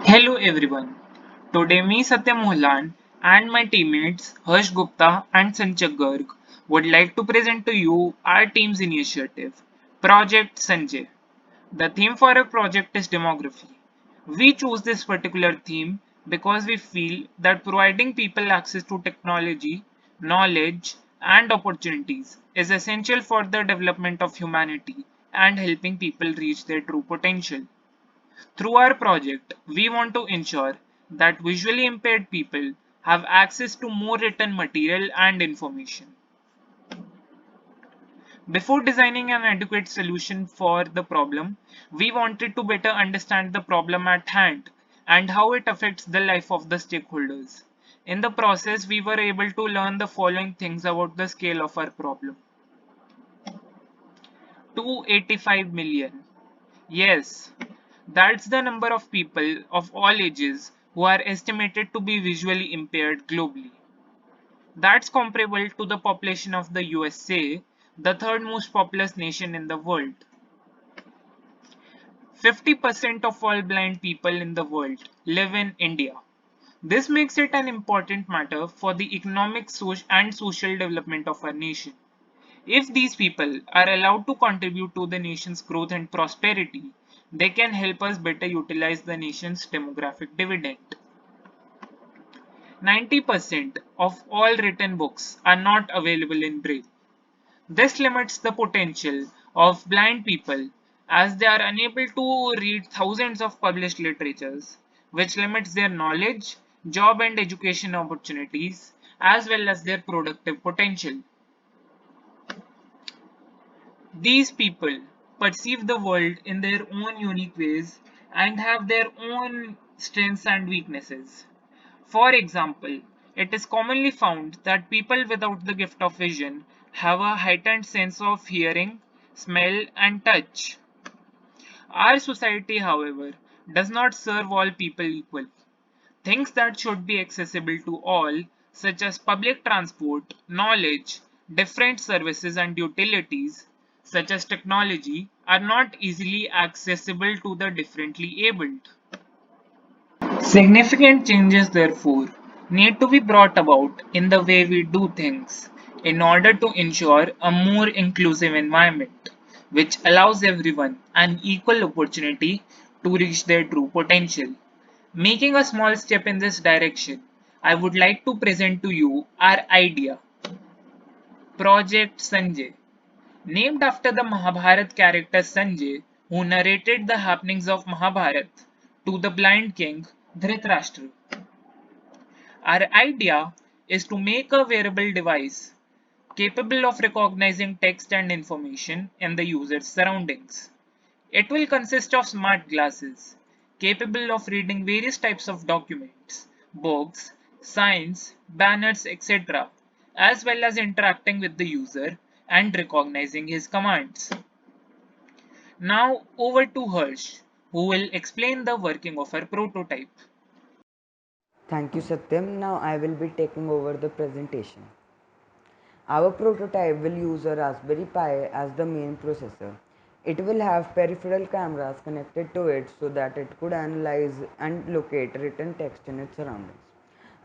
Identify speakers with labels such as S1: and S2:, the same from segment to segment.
S1: Hello everyone. Today me Satyam Mohlan and my teammates Harsh Gupta and Sanchak Garg would like to present to you our team's initiative, Project Sanjay. The theme for our project is demography. We chose this particular theme because we feel that providing people access to technology, knowledge, and opportunities is essential for the development of humanity and helping people reach their true potential. Through our project, we want to ensure that visually impaired people have access to more written material and information. Before designing an adequate solution for the problem, we wanted to better understand the problem at hand and how it affects the life of the stakeholders. In the process, we were able to learn the following things about the scale of our problem. 285 million. Yes, that's the number of people of all ages who are estimated to be visually impaired globally. That's comparable to the population of the USA, the third most populous nation in the world. 50% of all blind people in the world live in India. This makes it an important matter for the economic and social development of our nation. If these people are allowed to contribute to the nation's growth and prosperity, they can help us better utilize the nation's demographic dividend. 90% of all written books are not available in Braille. This limits the potential of blind people as they are unable to read thousands of published literatures, which limits their knowledge, job and education opportunities, as well as their productive potential. These people perceive the world in their own unique ways and have their own strengths and weaknesses. For example, it is commonly found that people without the gift of vision have a heightened sense of hearing, smell, and touch. Our society, however, does not serve all people equally. Things that should be accessible to all, such as public transport, knowledge, different services and utilities, such as technology, are not easily accessible to the differently abled. Significant changes, therefore, need to be brought about in the way we do things in order to ensure a more inclusive environment which allows everyone an equal opportunity to reach their true potential. Making a small step in this direction, I would like to present to you our idea, Project Sanjay, named after the Mahabharat character Sanjay, who narrated the happenings of Mahabharat to the blind king Dhritarashtra. Our idea is to make a wearable device capable of recognizing text and information in the user's surroundings. It will consist of smart glasses capable of reading various types of documents, books, signs, banners, etc., as well as interacting with the user and recognizing his commands. Now over to Harsh, who will explain the working of our prototype.
S2: Thank you, Satyam. Now I will be taking over the presentation. Our prototype will use a Raspberry Pi as the main processor. It will have peripheral cameras connected to it so that it could analyze and locate written text in its surroundings,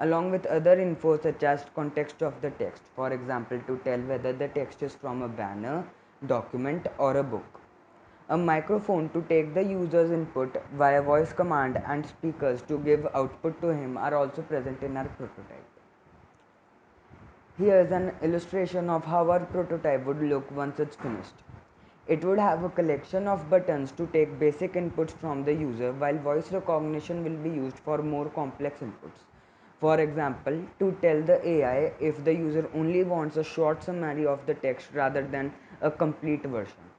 S2: along with other info such as context of the text, for example, to tell whether the text is from a banner, document, or a book. A microphone to take the user's input via voice command and speakers to give output to him are also present in our prototype. Here is an illustration of how our prototype would look once it's finished. It would have a collection of buttons to take basic inputs from the user, while voice recognition will be used for more complex inputs. For example, to tell the AI if the user only wants a short summary of the text rather than a complete version.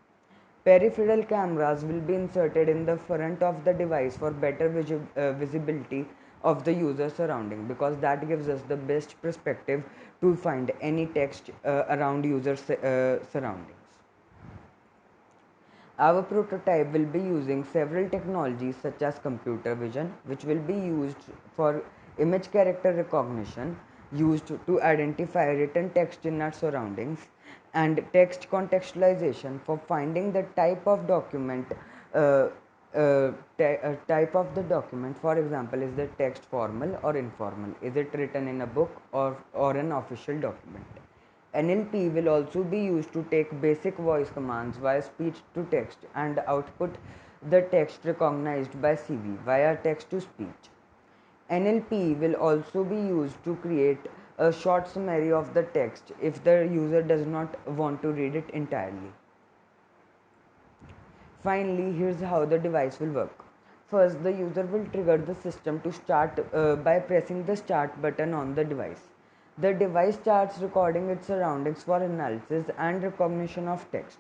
S2: Peripheral cameras will be inserted in the front of the device for better visibility of the user surrounding, because that gives us the best perspective to find any text around user surroundings. Our prototype will be using several technologies such as computer vision, which will be used for image character recognition, used to identify written text in our surroundings, and text contextualization for finding the type of document uh, type of the document, for example, is the text formal or informal? Is it written in a book or an official document? NLP will also be used to take basic voice commands via speech to text and output the text recognized by CV via text to speech. NLP will also be used to create a short summary of the text if the user does not want to read it entirely. Finally, here's how the device will work. First, the user will trigger the system to start by pressing the start button on the device. The device starts recording its surroundings for analysis and recognition of text.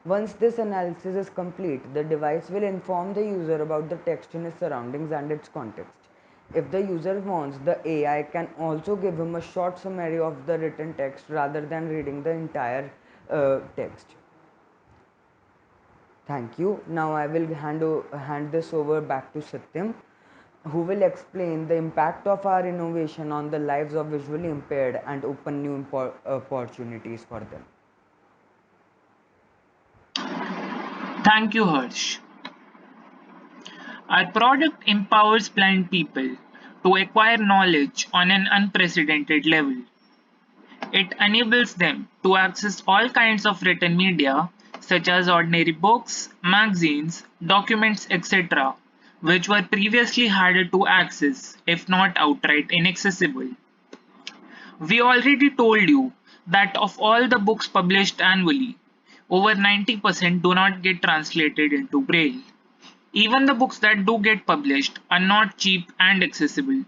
S2: Once this analysis is complete, the device will inform the user about the text in his surroundings and its context. If the user wants, the AI can also give him a short summary of the written text rather than reading the entire text. Thank you. Now I will hand this over back to Satyam, who will explain the impact of our innovation on the lives of visually impaired and open new opportunities for them.
S1: Thank you, Harsh. Our product empowers blind people to acquire knowledge on an unprecedented level. It enables them to access all kinds of written media, such as ordinary books, magazines, documents, etc., which were previously harder to access, if not outright inaccessible. We already told you that of all the books published annually, over 90% do not get translated into Braille. Even the books that do get published are not cheap and accessible.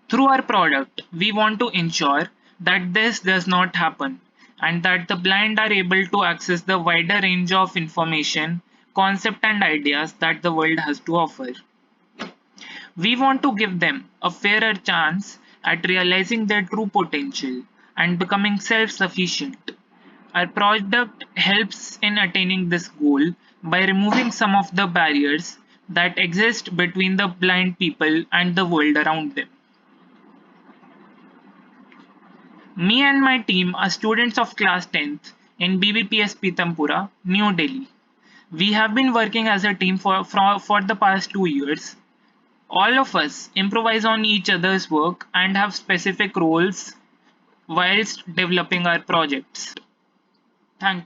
S1: Through our product, we want to ensure that this does not happen and that the blind are able to access the wider range of information, concepts, and ideas that the world has to offer. We want to give them a fairer chance at realizing their true potential and becoming self sufficient. Our product helps in attaining this goal by removing some of the barriers that exist between the blind people and the world around them. Me and my team are students of class 10th in BBPS Pitampura, New Delhi. We have been working as a team for the past 2 years. All of us improvise on each other's work and have specific roles whilst developing our projects. Thank you.